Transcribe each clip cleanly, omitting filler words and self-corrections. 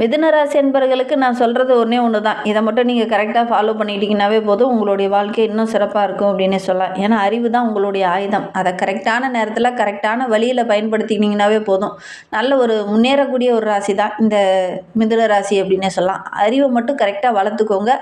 மிதுன ராசி என்பர்களுக்கு நான் சொல்கிறது ஒன்றே ஒன்று தான். இதை மட்டும் நீங்கள் கரெக்டாக ஃபாலோ பண்ணிட்டீங்கன்னாவே போதும், உங்களுடைய வாழ்க்கை இன்னும் சிறப்பாக இருக்கும் அப்படின்னே சொல்லலாம். ஏன்னா அறிவு தான் உங்களுடைய ஆயுதம். அதை கரெக்டான நேரத்தில் கரெக்டான வழியில் பயன்படுத்திக்கினீங்கன்னாவே போதும். நல்ல ஒரு முன்னேறக்கூடிய ஒரு ராசி தான் இந்த மிதுன ராசி அப்படின்னே சொல்லலாம். அறிவை மட்டும் கரெக்டாக வளர்த்துக்கோங்க.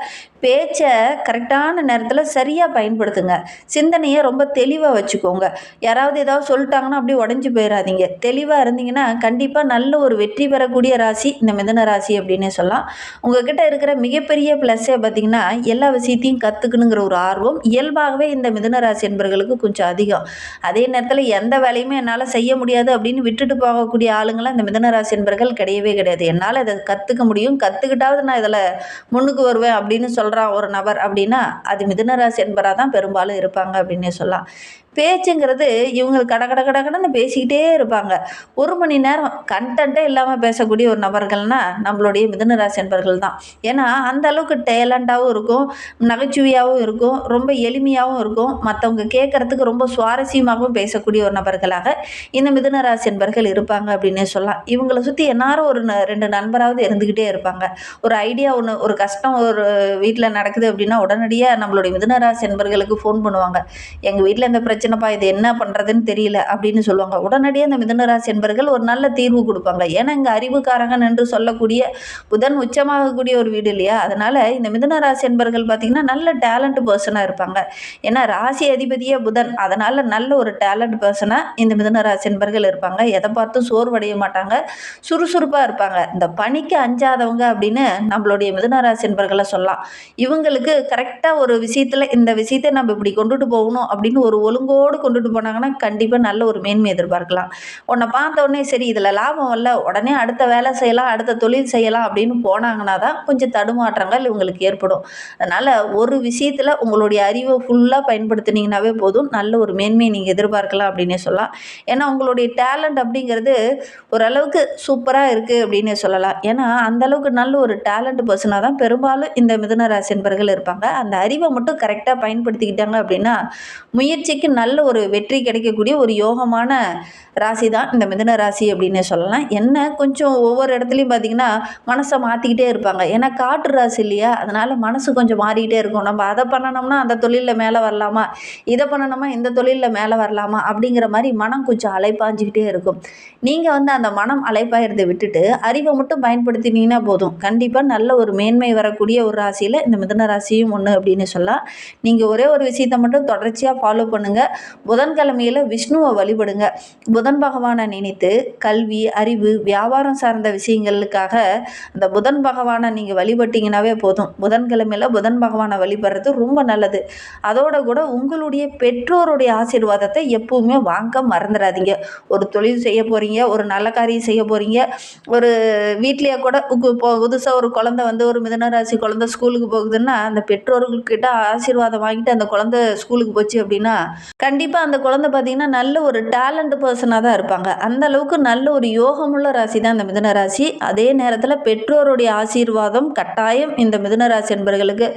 பேச்சை கரெக்டான நேரத்தில் சரியாக பயன்படுத்துங்க. சிந்தனையை ரொம்ப தெளிவாக வச்சுக்கோங்க. யாராவது ஏதாவது சொல்லிட்டாங்கன்னா அப்படியே உடஞ்சி போயிடாதீங்க. தெளிவாக இருந்தீங்கன்னா கண்டிப்பாக நல்ல ஒரு வெற்றி பெறக்கூடிய ராசி இந்த மிதுன ராசி அப்படின்னே சொல்லலாம். உங்ககிட்ட இருக்கிற மிகப்பெரிய ப்ளஸ்ஸே பார்த்தீங்கன்னா எல்லா விஷயத்தையும் கற்றுக்கணுங்கிற ஒரு ஆர்வம் இயல்பாகவே இந்த மிதுன ராசி என்பவர்களுக்கு கொஞ்சம் அதிகம். அதே நேரத்தில் எந்த வேலையுமே என்னால் செய்ய முடியாது அப்படின்னு விட்டுட்டு போகக்கூடிய ஆளுங்களாம் இந்த மிதுன ராசி என்பவர்கள் கிடையவே கிடையாது. என்னால் இதை கற்றுக்க முடியும், கற்றுக்கிட்டாவது நான் இதில் முன்னுக்கு வருவேன் அப்படின்னு சொல்கிறான் ஒரு நபர் அப்படின்னா அது மிதுன ராசி என்பவராக தான் பெரும்பாலும் இருப்பாங்க அப்படின்னே சொல்லலாம். பேச்சுங்கிறது இவங்க கடன்னு பேசிக்கிட்டே இருப்பாங்க. 1 மணி நேரம் கண்டென்ட்டே இல்லாமல் பேசக்கூடிய ஒரு நபர்கள்னால் நம்மளுடைய மிதுன ராசி என்பர்கள் தான். ஏன்னா அந்த அளவுக்கு டேலண்டாகவும் இருக்கும், நகைச்சுவையாகவும் இருக்கும், ரொம்ப எளிமையாகவும் இருக்கும், மற்றவங்க கேட்குறதுக்கு ரொம்ப சுவாரஸ்யமாகவும் பேசக்கூடிய ஒரு நபர்களாக இந்த மிதுன ராசி என்பர்கள் இருப்பாங்க அப்படின்னே சொல்லலாம். இவங்களை சுற்றி எல்லாரும் ஒரு 2 நண்பராவது இருந்துக்கிட்டே இருப்பாங்க. ஒரு ஐடியா ஒன்று, ஒரு கஷ்டம் ஒரு வீட்டில் நடக்குது அப்படின்னா உடனடியாக நம்மளுடைய மிதுன ராசி என்பர்களுக்கு ஃபோன் பண்ணுவாங்க. எங்கள் வீட்டில் இந்த பிரச்சனைப்பா, இது என்ன பண்ணுறதுன்னு தெரியல அப்படின்னு சொல்லுவாங்க. உடனடியாக இந்த மிதுன ராசி என்பர்கள் ஒரு நல்ல தீர்வு கொடுப்பாங்க. ஏன்னா இங்கே அறிவுக்காரகன் என்று சொல்லக்கூடிய புதன் உச்சமாகக்கூடிய ஒரு வீடு இல்லையா, அதனால் இந்த மிதுன ராசி என்பர்கள் பார்த்திங்கன்னா நல்ல டேலண்ட் பர்சனாக இருப்பாங்க. ஏன்னா ராசி அதிபதியே புதன், அதனால் நல்ல ஒரு டேலண்ட் பர்சனாக இந்த மிதுன ராசி என்பர்கள் இருப்பாங்க. எதை பார்த்தும் சோர்வடைய மாட்டாங்க, சுறுசுறுப்பாக இருப்பாங்க. இந்த பணிக்கு அஞ்சாதவங்க அப்படின்னு நம்மளுடைய மிதுன ராசி என்பர்களை சொல்லலாம். இவங்களுக்கு கரெக்டாக ஒரு விஷயத்தில் இந்த விஷயத்தை நம்ம இப்படி கொண்டுட்டு போகணும் அப்படின்னு ஒரு ஒழுங்கோடு கொண்டுட்டு போனாங்கன்னா கண்டிப்பாக நல்ல ஒரு மேன்மை எதிர்பார்க்கலாம். உன்னை பார்த்த உடனே சரி இதில் லாபம் வரல, உடனே அடுத்த வேலை செய்யலாம், அடுத்த தொழில் செய்யலாம் அப்படின்னு போனாங்கன்னா தான் கொஞ்சம் தடுமாற்றங்கள் இவங்களுக்கு ஏற்படும். அதனால் ஒரு விஷயத்தில் உங்களுடைய அறிவை ஃபுல்லாக பயன்படுத்தினீங்கன்னாவே போதும், நல்ல ஒரு மேன்மையை நீங்கள் எதிர்பார்க்கலாம் அப்படின்னே சொல்லலாம். ஏன்னா உங்களுடைய டேலண்ட் அப்படிங்கிறது ஓரளவுக்கு சூப்பராக இருக்குது அப்படின்னே சொல்லலாம். ஏன்னா அந்தளவுக்கு நல்ல ஒரு டேலண்ட் பர்சனாக தான் பெரும்பாலும் இந்த மிதுன ராசி என்பர்கள் இருப்பாங்க. அந்த அறிவை மட்டும் கரெக்டாக பயன்படுத்திக்கிட்டாங்க அப்படின்னா முயற்சிக்கு நல்ல ஒரு வெற்றி கிடைக்கக்கூடிய ஒரு யோகமான ராசி தான் இந்த மிதுன ராசி அப்படின்னு சொல்லலாம். என்ன கொஞ்சம் ஒவ்வொரு இடத்துலையும் பார்த்திங்கன்னா மனசை மாற்றிக்கிட்டே இருப்பாங்க. ஏன்னா காற்று ராசி இல்லையா, அதனால் மனசு கொஞ்சம் மாறிக்கிட்டே இருக்கும். நம்ம அதை பண்ணணும்னா அந்த தொழிலில் மேலே வரலாமா, இதை பண்ணணுமா இந்த தொழிலில் மேலே வரலாமா அப்படிங்கிற மாதிரி மனம் கொஞ்சம் அலைப்பாஞ்சிக்கிட்டே இருக்கும். நீங்கள் அந்த மனம் அலைப்பாயிறதை விட்டுட்டு அறிவை மட்டும் பயன்படுத்தினீங்கன்னா போதும், கண்டிப்பாக நல்ல ஒரு மேன்மை வரக்கூடிய ஒரு ராசியில் இந்த மிதுன ராசியும் ஒன்று அப்படின்னு சொல்லலாம். நீங்கள் ஒரே ஒரு விஷயத்தை மட்டும் தொடர்ச்சியாக ஃபாலோ பண்ணுங்கள். புதன்கிழமையில் விஷ்ணுவை வழிபடுங்க. புதன் பகவானை நினைத்து கல்வி, அறிவு, வியாபாரம் சார்ந்த விஷயங்களுக்காக அந்த புதன் பகவானை நீங்கள் வழிபட்டிங்கனாவே போதும். புதன்கிழமையில் புதன் பகவானை வழிபடுறது ரொம்ப நல்லது. அதோட கூட உங்களுடைய பெற்றோருடைய ஆசீர்வாதத்தை எப்பவுமே வாங்க மறந்துடாதீங்க. ஒரு தொழில் செய்ய போகிறீங்க, ஒரு நல்ல காரியம் செய்ய போகிறீங்க, ஒரு வீட்லேயே கூட புதுசாக ஒரு குழந்தை ஒரு மிதுன ராசி குழந்தை ஸ்கூலுக்கு போகுதுன்னா அந்த பெற்றோர்கள்கிட்ட ஆசீர்வாதம் வாங்கிட்டு அந்த குழந்தை ஸ்கூலுக்கு போச்சு அப்படின்னா கண்டிப்பாக அந்த குழந்தை பார்த்திங்கன்னா நல்ல ஒரு டேலண்ட் பர்சனாக தான் இருப்பாங்க. அந்த அளவுக்கு நல்ல ஒரு யோகமுள்ள ராசி தான் இந்த மிதுன ராசி. அதே நேரத்தில் பெற்றோருடைய ஆசீர்வாதம் கட்டாயம் இந்த மிதுன ராசி என்பவர்களுக்கு.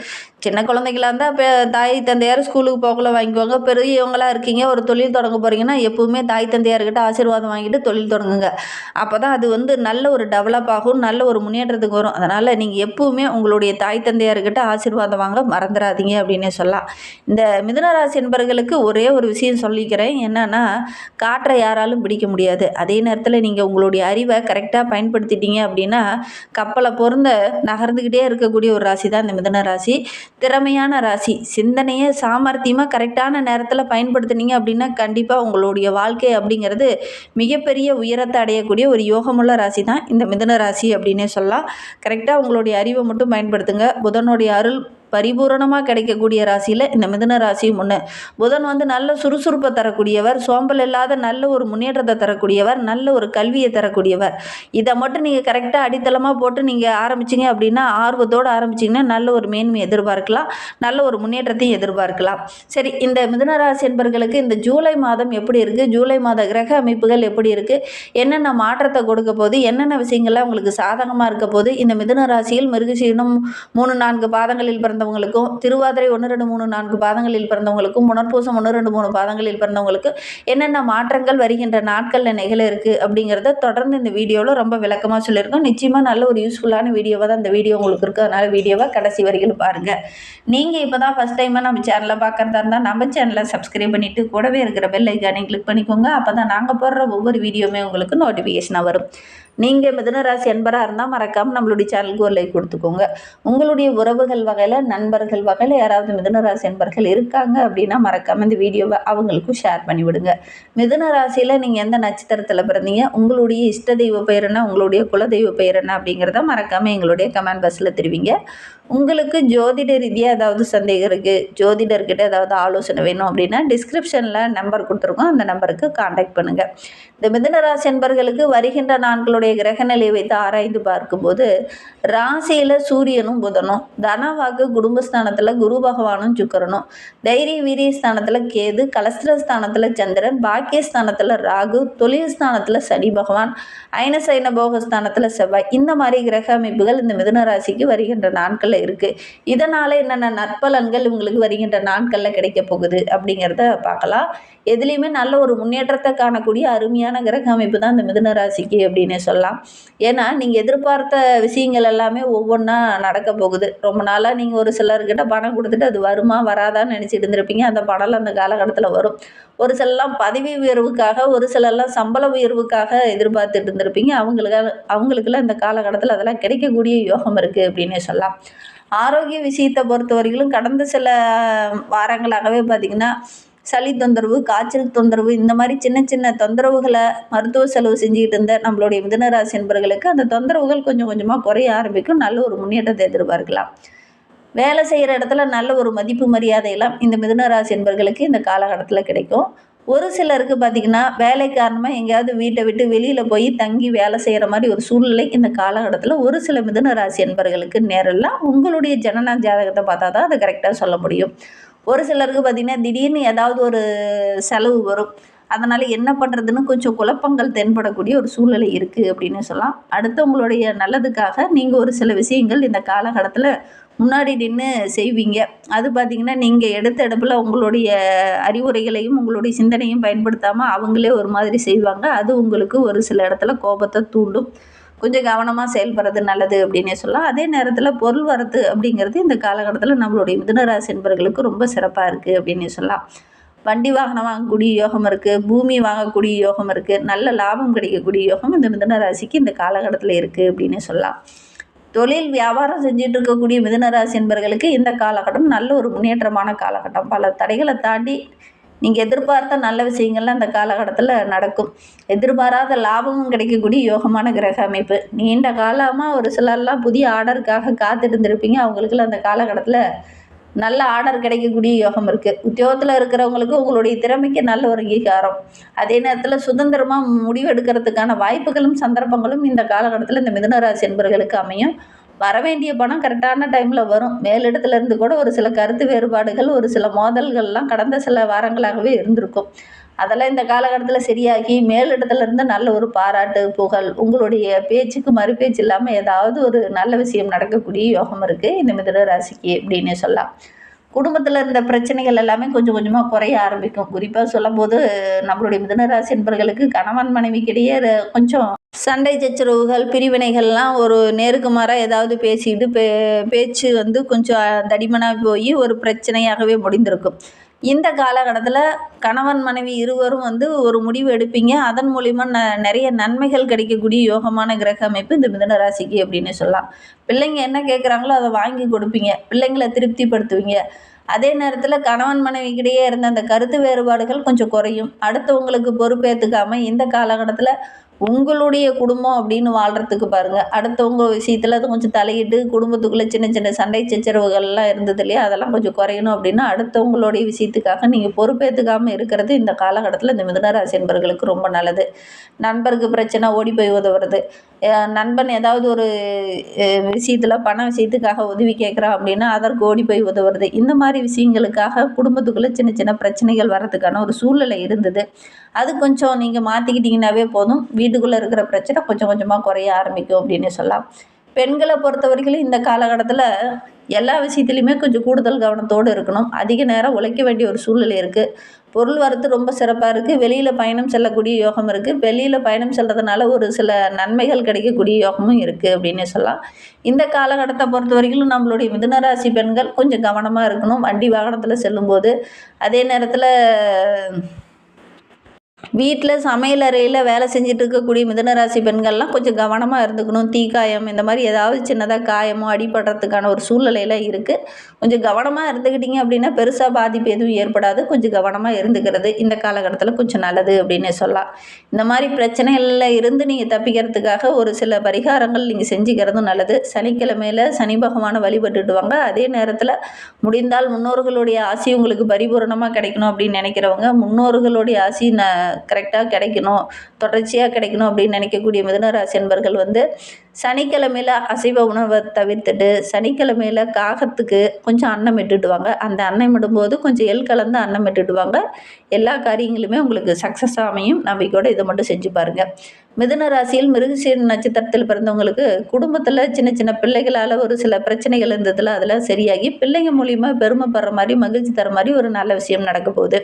சின்ன குழந்தைகளாக இருந்தால் இப்போ தாய் தந்தையார் ஸ்கூலுக்கு போகல வாங்கிக்குவாங்க. பெரியவங்களாக இருக்கீங்க, ஒரு தொழில் தொடங்க போகிறீங்கன்னா எப்பவுமே தாய் தந்தையார்கிட்ட ஆசீர்வாதம் வாங்கிட்டு தொழில் தொடங்குங்க. அப்போ தான் அது நல்ல ஒரு டெவலப் ஆகும், நல்ல ஒரு முன்னேற்றத்துக்கு வரும். அதனால் நீங்கள் எப்பவுமே உங்களுடைய தாய் தந்தையார்கிட்ட ஆசீர்வாதம் வாங்க மறந்துடாதீங்க அப்படின்னே சொல்லலாம். இந்த மிதுன ராசி என்பவர்களுக்கு ஒரே ஒரு விஷயம் சொல்லிக்கிறேன், என்னன்னா காற்றை யாராலும் பிடிக்க முடியாது. அதே நேரத்தில் நீங்கள் உங்களுடைய அறிவை கரெக்டாக பயன்படுத்திட்டீங்க அப்படின்னா கப்பலை பொருந்த நகர்ந்துக்கிட்டே இருக்கக்கூடிய ஒரு ராசி தான் இந்த மிதுன ராசி. திறமையான ராசி. சிந்தனையை சாமர்த்தியமாக கரெக்டான நேரத்தில் பயன்படுத்தினீங்க அப்படின்னா கண்டிப்பாக உங்களுடைய வாழ்க்கை அப்படிங்கிறது மிகப்பெரிய உயரத்தை அடையக்கூடிய ஒரு யோகமுள்ள ராசி தான் இந்த மிதுன ராசி அப்படின்னே சொல்லலாம். கரெக்டாக உங்களுடைய அறிவை மட்டும் பயன்படுத்துங்க. புதனுடைய அருள் பரிபூரணமாக கிடைக்கக்கூடிய ராசியில் இந்த மிதுன ராசியும் ஒன்று. புதன் நல்ல சுறுசுறுப்பை தரக்கூடியவர், சோம்பல் இல்லாத நல்ல ஒரு முன்னேற்றத்தை தரக்கூடியவர், நல்ல ஒரு கல்வியை தரக்கூடியவர். இதை மட்டும் நீங்கள் கரெக்டாக அடித்தளமாக போட்டு நீங்கள் ஆரம்பிச்சிங்க அப்படின்னா, ஆர்வத்தோடு ஆரம்பிச்சிங்கன்னா நல்ல ஒரு மேன்மை எதிர்பார்க்கலாம், நல்ல ஒரு முன்னேற்றத்தையும் எதிர்பார்க்கலாம். சரி, இந்த மிதுன ராசி என்பர்களுக்கு இந்த ஜூலை மாதம் எப்படி இருக்குது, ஜூலை மாத கிரக அமைப்புகள் எப்படி இருக்குது, என்னென்ன மாற்றத்தை கொடுக்க போது, என்னென்ன விஷயங்கள்லாம் உங்களுக்கு சாதகமாக இருக்க போது, இந்த மிதுன ராசியில் மிருகசீரிடம் 3-4 பாதங்களில் பிறந்த பிறந்தவங்களுக்கும், திருவாதிரை 1, 2, 3, 4 பாதங்களில் பிறந்தவங்களுக்கும், புனர்பூசம் 1, 2, 3 பாதங்களில் பிறந்தவங்களுக்கு என்னென்ன மாற்றங்கள் வருகின்ற நாட்களில் நிகழ இருக்குது அப்படிங்கிறத தொடர்ந்து இந்த வீடியோவில் ரொம்ப விளக்கமாக சொல்லியிருக்கோம். நிச்சயமாக நல்ல ஒரு யூஸ்ஃபுல்லான வீடியோவாக தான் இந்த வீடியோ உங்களுக்கு இருக்குது. அதனால் வீடியோவை கடைசி வரைக்கும் பாருங்கள். நீங்கள் இப்போ தான் ஃபஸ்ட் டைமாக நம்ம சேனலை பார்க்குறதா இருந்தால் நம்ம சேனலை சப்ஸ்கிரைப் பண்ணிவிட்டு கூடவே இருக்கிற பெல் ஐக்கானை கிளிக் பண்ணிக்கோங்க. அப்போ தான் நாங்கள் போடுற ஒவ்வொரு வீடியோவுமே உங்களுக்கு நோட்டிஃபிகேஷனாக வரும். நீங்கள் மிதுன ராசி அன்பராக இருந்தால் மறக்காமல் நம்மளுடைய சேனலுக்கு ஒரு லைக் கொடுத்துக்கோங்க. உங்களுடைய உறவுகள் வகையில், நண்பர்கள் வகையில் யாராவது மிதுன ராசி அன்பர்கள் இருக்காங்க அப்படின்னா மறக்காமல் இந்த வீடியோவை அவங்களுக்கும் ஷேர் பண்ணிவிடுங்க. மிதுன ராசியில் நீங்கள் எந்த நட்சத்திரத்தில் பிறந்தீங்க, உங்களுடைய இஷ்ட தெய்வ பெயர் என்ன, உங்களுடைய குலதெய்வ பெயர் என்ன அப்படிங்கிறத மறக்காமல் எங்களுடைய கமெண்ட் பாக்ஸில் தெரிவிங்க. உங்களுக்கு ஜோதிட ரீதியாக ஏதாவது சந்தேகம் இருக்குது, ஜோதிடர்கிட்ட ஏதாவது ஆலோசனை வேணும் அப்படின்னா டிஸ்கிரிப்ஷனில் நம்பர் கொடுத்துருக்கோம். அந்த நம்பருக்கு காண்டாக்ட் பண்ணுங்கள். இந்த மிதுன ராசி அன்பர்களுக்கு வருகின்ற நாட்களுடைய கிரகநிலையை வைத்து ஆராய்ந்து பார்க்கும்போது ராசியில் சூரியனும் புதனும், தனவாக்கு குடும்பஸ்தானத்தில் குரு பகவானும் சுக்கிரனும், தைரிய வீரிய ஸ்தானத்தில் கேது, கலஸ்திரஸ்தானத்தில் சந்திரன், பாக்கியஸ்தானத்தில் ராகு, தொழில் ஸ்தானத்தில் சனி பகவான், ஐனசைன போகஸ்தானத்தில் செவ்வாய், இந்த மாதிரி கிரக அமைப்புகள் இந்த மிதுன ராசிக்கு வருகின்ற நாட்களில் இருக்குது. இதனால் என்னென்ன நற்பலன்கள் உங்களுக்கு வருகின்ற நாட்களில் கிடைக்க போகுது அப்படிங்கிறத பார்க்கலாம். எதுலேயுமே நல்ல ஒரு முன்னேற்றத்தை காணக்கூடிய அருமையான கிரக அமைப்பு தான் இந்த மிதுன ராசிக்கு அப்படின்னு சொல்லலாம். ஏன்னா நீங்கள் எதிர்பார்த்த விஷயங்கள் எல்லாமே ஒவ்வொன்றா நடக்க போகுது. ரொம்ப நாளாக நீங்கள் ஒரு சிலர்கிட்ட பணம் கொடுத்துட்டு அது வருமா வராதான்னு நினச்சிட்டு இருந்திருப்பீங்க. அந்த பணம் அந்த காலகட்டத்தில் வரும். ஒரு சிலர்லாம் பதவி உயர்வுக்காக, ஒரு சிலர்லாம் சம்பள உயர்வுக்காக எதிர்பார்த்துட்டு இருந்திருப்பீங்க. அவங்களுக்கெல்லாம் இந்த காலகட்டத்தில் அதெல்லாம் கிடைக்கக்கூடிய யோகம் இருக்குது அப்படின்னே சொல்லலாம். ஆரோக்கிய விஷயத்தை பொறுத்த வரைக்கும் கடந்த சில வாரங்களாகவே பார்த்திங்கன்னா சளி தொந்தரவு, காய்ச்சல் தொந்தரவு, இந்த மாதிரி சின்ன சின்ன தொந்தரவுகளை மருத்துவ செலவு செஞ்சுக்கிட்டு இருந்த நம்மளுடைய மிதுன ராசி என்பவர்களுக்கு அந்த தொந்தரவுகள் கொஞ்சம் கொஞ்சமாக குறைய ஆரம்பிக்கும். நல்ல ஒரு முன்னேற்றத்தை எதிர்பார்க்கலாம். வேலை செய்கிற இடத்துல நல்ல ஒரு மதிப்பு மரியாதையெல்லாம் இந்த மிதுன ராசி என்பவர்களுக்கு இந்த காலகட்டத்தில் கிடைக்கும். ஒரு சிலருக்கு பார்த்திங்கன்னா வேலை காரணமாக எங்கேயாவது வீட்டை விட்டு வெளியில் போய் தங்கி வேலை செய்கிற மாதிரி ஒரு சூழ்நிலை இந்த காலகட்டத்தில் ஒரு சில மிதுன ராசி என்பவர்களுக்கு நேரெல்லாம் உங்களுடைய ஜனன ஜாதகத்தை பார்த்தா தான் அதை கரெக்டாக சொல்ல முடியும். ஒரு சிலருக்கு பார்த்திங்கன்னா திடீர்னு ஏதாவது ஒரு செலவு வரும். அதனால் என்ன பண்ணுறதுன்னு கொஞ்சம் குழப்பங்கள் தென்படக்கூடிய ஒரு சூழ்நிலை இருக்குது அப்படின்னு சொல்லலாம். அடுத்தவங்களுடைய நல்லதுக்காக நீங்கள் ஒரு சில விஷயங்கள் இந்த காலகட்டத்தில் முன்னாடி நின்று செய்வீங்க. அது பார்த்திங்கன்னா நீங்கள் எடுத்த இடத்துல உங்களுடைய அறிவுரைகளையும் உங்களுடைய சிந்தனையும் பயன்படுத்தாமல் அவங்களே ஒரு மாதிரி செய்வாங்க. அது உங்களுக்கு ஒரு சில இடத்துல கோபத்தை தூண்டும். கொஞ்சம் கவனமாக செயல்படுறது நல்லது அப்படின்னே சொல்லலாம். அதே நேரத்தில் பொருள் வரத்து அப்படிங்கிறது இந்த காலகட்டத்தில் நம்மளுடைய மிதுன ராசி என்பவர்களுக்கு ரொம்ப சிறப்பாக இருக்குது அப்படின்னே சொல்லலாம். வண்டி வாகனம் வாங்கக்கூடிய யோகம் இருக்குது, பூமி வாங்கக்கூடிய யோகம் இருக்குது, நல்ல லாபம் கிடைக்கக்கூடிய யோகம் இந்த மிதுன ராசிக்கு இந்த காலகட்டத்தில் இருக்குது அப்படின்னே சொல்லலாம். தொழில் வியாபாரம் செஞ்சுட்டு இருக்கக்கூடிய மிதுன ராசி என்பவர்களுக்கு இந்த காலகட்டம் நல்ல ஒரு முன்னேற்றமான காலகட்டம். பல தடைகளை தாண்டி நீங்கள் எதிர்பார்த்த நல்ல விஷயங்கள்லாம் இந்த காலகட்டத்தில் நடக்கும். எதிர்பாராத லாபமும் கிடைக்கக்கூடிய யோகமான கிரக அமைப்பு. நீண்ட காலமாக ஒரு சிலர்லாம் புதிய ஆர்டருக்காக காத்துட்டு இருந்திருப்பீங்க. அவங்களுக்குலாம் அந்த காலகட்டத்தில் நல்ல ஆர்டர் கிடைக்கக்கூடிய யோகம் இருக்குது. உத்தியோகத்தில் இருக்கிறவங்களுக்கு உங்களுடைய திறமைக்கு நல்ல ஒரு அங்கீகாரம். அதே நேரத்தில் சுதந்திரமாக முடிவெடுக்கிறதுக்கான வாய்ப்புகளும் சந்தர்ப்பங்களும் இந்த காலகட்டத்தில் இந்த மிதுன ராசி என்பவர்களுக்கு அமையும். வரவேண்டிய பணம் கரெக்டான டைமில் வரும். மேலிடத்துலேருந்து கூட ஒரு சில கருத்து வேறுபாடுகள், ஒரு சில மோதல்கள்லாம் கடந்த சில வாரங்களாகவே இருந்திருக்கும். அதெல்லாம் இந்த காலகட்டத்தில் சரியாகி மேலிடத்துலேருந்து நல்ல ஒரு பாராட்டு, புகழ், உங்களுடைய பேச்சுக்கு மறுபேச்சு இல்லாமல் ஏதாவது ஒரு நல்ல விஷயம் நடக்கக்கூடிய யோகம் இருக்குது இந்த மிதுன ராசிக்கு அப்படின்னே சொல்லலாம். குடும்பத்தில் இருந்த பிரச்சனைகள் எல்லாமே கொஞ்சம் கொஞ்சமாக குறைய ஆரம்பிக்கும். குறிப்பாக சொல்லும்போது நம்மளுடைய மிதுன ராசி என்பவர்களுக்கு கணவன் மனைவிக்கிடையே கொஞ்சம் சண்டை சச்சரவுகள், பிரிவினைகள்லாம் ஒரு நேருக்கு மாறாக ஏதாவது பேசிக்கிட்டு பேச்சு கொஞ்சம் தடிமனாக போய் ஒரு பிரச்சனையாகவே முடிந்திருக்கும். இந்த காலகட்டத்தில் கணவன் மனைவி இருவரும் ஒரு முடிவு எடுப்பீங்க. அதன் மூலிமா நிறைய நன்மைகள் கிடைக்கக்கூடிய யோகமான கிரக அமைப்பு இந்த மிதுன ராசிக்கு அப்படின்னு சொல்லலாம். பிள்ளைங்க என்ன கேட்குறாங்களோ அதை வாங்கி கொடுப்பீங்க. பிள்ளைங்களை திருப்திப்படுத்துவீங்க. அதே நேரத்தில் கணவன் மனைவிக்கிடையே இருந்த அந்த கருத்து வேறுபாடுகள் கொஞ்சம் குறையும். அடுத்தவங்களுக்கு பொறுப்பேற்றுக்காமல் இந்த காலகட்டத்தில் உங்களுடைய குடும்பம் அப்படின்னு வாழ்கிறதுக்கு பாருங்கள். அடுத்தவங்க விஷயத்தில் அது கொஞ்சம் தலையிட்டு குடும்பத்துக்குள்ளே சின்ன சின்ன சண்டை சச்சரவுகள்லாம் இருந்தது இல்லையா, அதெல்லாம் கொஞ்சம் குறையணும் அப்படின்னா அடுத்தவங்களுடைய விஷயத்துக்காக நீங்கள் பொறுப்பேற்றுக்காமல் இருக்கிறது இந்த காலகட்டத்தில் இந்த மிதுன ராசி என்பவர்களுக்கு ரொம்ப நல்லது. நண்பருக்கு பிரச்சனை ஓடி போய் உதவுறது, நண்பன் ஏதாவது ஒரு விஷயத்தில் பண விஷயத்துக்காக உதவி கேட்குறான் அப்படின்னா அதற்கு ஓடி போய் உதவுறது, இந்த மாதிரி விஷயங்களுக்காக குடும்பத்துக்குள்ளே சின்ன சின்ன பிரச்சனைகள் வர்றதுக்கான ஒரு சூழ்நிலை இருந்தது. அது கொஞ்சம் நீங்கள் மாற்றிக்கிட்டிங்கனாவே போதும். வீட்டுக்குள்ளே இருக்கிற பிரச்சனை கொஞ்சம் கொஞ்சமாக குறைய ஆரம்பிக்கும் அப்படின்னு சொல்லலாம். பெண்களை பொறுத்த வரைக்கும் இந்த காலகட்டத்தில் எல்லா விஷயத்துலையுமே கொஞ்சம் கூடுதல் கவனத்தோடு இருக்கணும். அதிக நேரம் உழைக்க வேண்டிய ஒரு சூழ்நிலை இருக்குது. பொருள் வரத்து ரொம்ப சிறப்பாக இருக்குது. வெளியில் பயணம் செல்லக்கூடிய யோகம் இருக்குது. வெளியில் பயணம் செல்றதுனால ஒரு சில நன்மைகள் கிடைக்கக்கூடிய யோகமும் இருக்குது அப்படின்னே சொல்லலாம். இந்த காலகட்டத்தை பொறுத்த வரைக்கும் நம்மளுடைய மிதுன ராசி பெண்கள் கொஞ்சம் கவனமாக இருக்கணும் வண்டி வாகனத்தில் செல்லும்போது. அதே நேரத்தில் வீட்டில் சமையல் அறையில் வேலை செஞ்சுட்டு இருக்கக்கூடிய மிதுனராசி பெண்கள்லாம் கொஞ்சம் கவனமாக இருந்துக்கணும். தீக்காயம் இந்த மாதிரி ஏதாவது சின்னதாக காயமோ அடிபடுறதுக்கான ஒரு சூழ்நிலையில் இருக்குது. கொஞ்சம் கவனமாக இருந்துக்கிட்டிங்க அப்படின்னா பெருசாக பாதிப்பு எதுவும் ஏற்படாது. கொஞ்சம் கவனமாக இருந்துக்கிறது இந்த காலகட்டத்தில் கொஞ்சம் நல்லது அப்படின்னே சொல்லலாம். இந்த மாதிரி பிரச்சனைகளில் இருந்து நீங்கள் தப்பிக்கிறதுக்காக ஒரு சில பரிகாரங்கள் நீங்கள் செஞ்சுக்கிறதும் நல்லது. சனிக்கிழமையில் சனி பகவானை வழிபட்டுட்டு வாங்க. அதே நேரத்தில் முடிந்தால் முன்னோர்களுடைய ஆசி உங்களுக்கு பரிபூரணமாக கிடைக்கணும் அப்படின்னு நினைக்கிறவங்க, முன்னோர்களுடைய ஆசி கரெக்டாக கிடைக்கணும், தொடர்ச்சியாக கிடைக்கணும் அப்படின்னு நினைக்கக்கூடிய மிதுனராசி என்பர்கள் சனிக்கிழமையில் அசைவ உணவை தவிர்த்துட்டு சனிக்கிழமையில் காகத்துக்கு கொஞ்சம் அன்னம் இட்டுடுவாங்க. அந்த அன்னம் இடும்போது கொஞ்சம் எள் கலந்து அன்னம் இட்டுடுவாங்க. எல்லா காரியங்களுமே உங்களுக்கு சக்ஸஸ் அமையும். நம்பிக்கையோடு இதை மட்டும் செஞ்சு பாருங்கள். மிதுன ராசியில் மிருகசீரிட நட்சத்திரத்தில் பிறந்தவங்களுக்கு குடும்பத்தில் சின்ன சின்ன பிள்ளைகளால் ஒரு சில பிரச்சனைகள் இருந்ததில் அதெல்லாம் சரியாகி பிள்ளைங்க மூலிமா பெருமைப்படுற மாதிரி மகிழ்ச்சி தர மாதிரி ஒரு நல்ல விஷயம் நடக்க போகுது.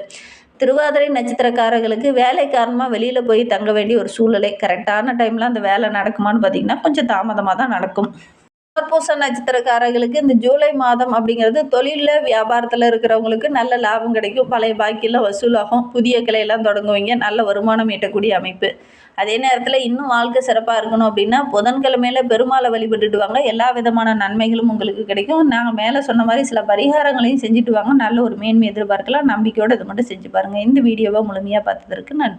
திருவாதிரை நட்சத்திரக்காரர்களுக்கு வேலை காரணமாக வெளியில் போய் தங்க வேண்டிய ஒரு சூழ்நிலை. கரெக்டான டைமில் அந்த வேலை நடக்குமான்னு பார்த்திங்கன்னா கொஞ்சம் தாமதமாக தான் நடக்கும். புனர்பூச நட்சத்திரக்காரர்களுக்கு இந்த ஜூலை மாதம் அப்படிங்கிறது தொழிலில் வியாபாரத்தில் இருக்கிறவங்களுக்கு நல்ல லாபம் கிடைக்கும். பழைய பாக்கியெல்லாம் வசூலாகும். புதிய கிளையெல்லாம் தொடங்குவீங்க. நல்ல வருமானம் ஈட்டக்கூடிய அமைப்பு. அதே நேரத்தில் இன்னும் வாழ்க்கை சிறப்பாக இருக்கணும் அப்படின்னா புதன்கிழமையில் பெருமாளை வழிபட்டுட்டு வாங்க. எல்லா விதமான நன்மைகளும் உங்களுக்கு கிடைக்கும். நாங்கள் மேலே சொன்ன மாதிரி சில பரிகாரங்களையும் செஞ்சுட்டு வாங்க. நல்ல ஒரு மேன்மை எதிர்பார்க்கலாம். நம்பிக்கையோடு இதை மட்டும் செஞ்சு பாருங்கள். இந்த வீடியோவை முழுமையாக பார்த்ததற்கு நன்றி.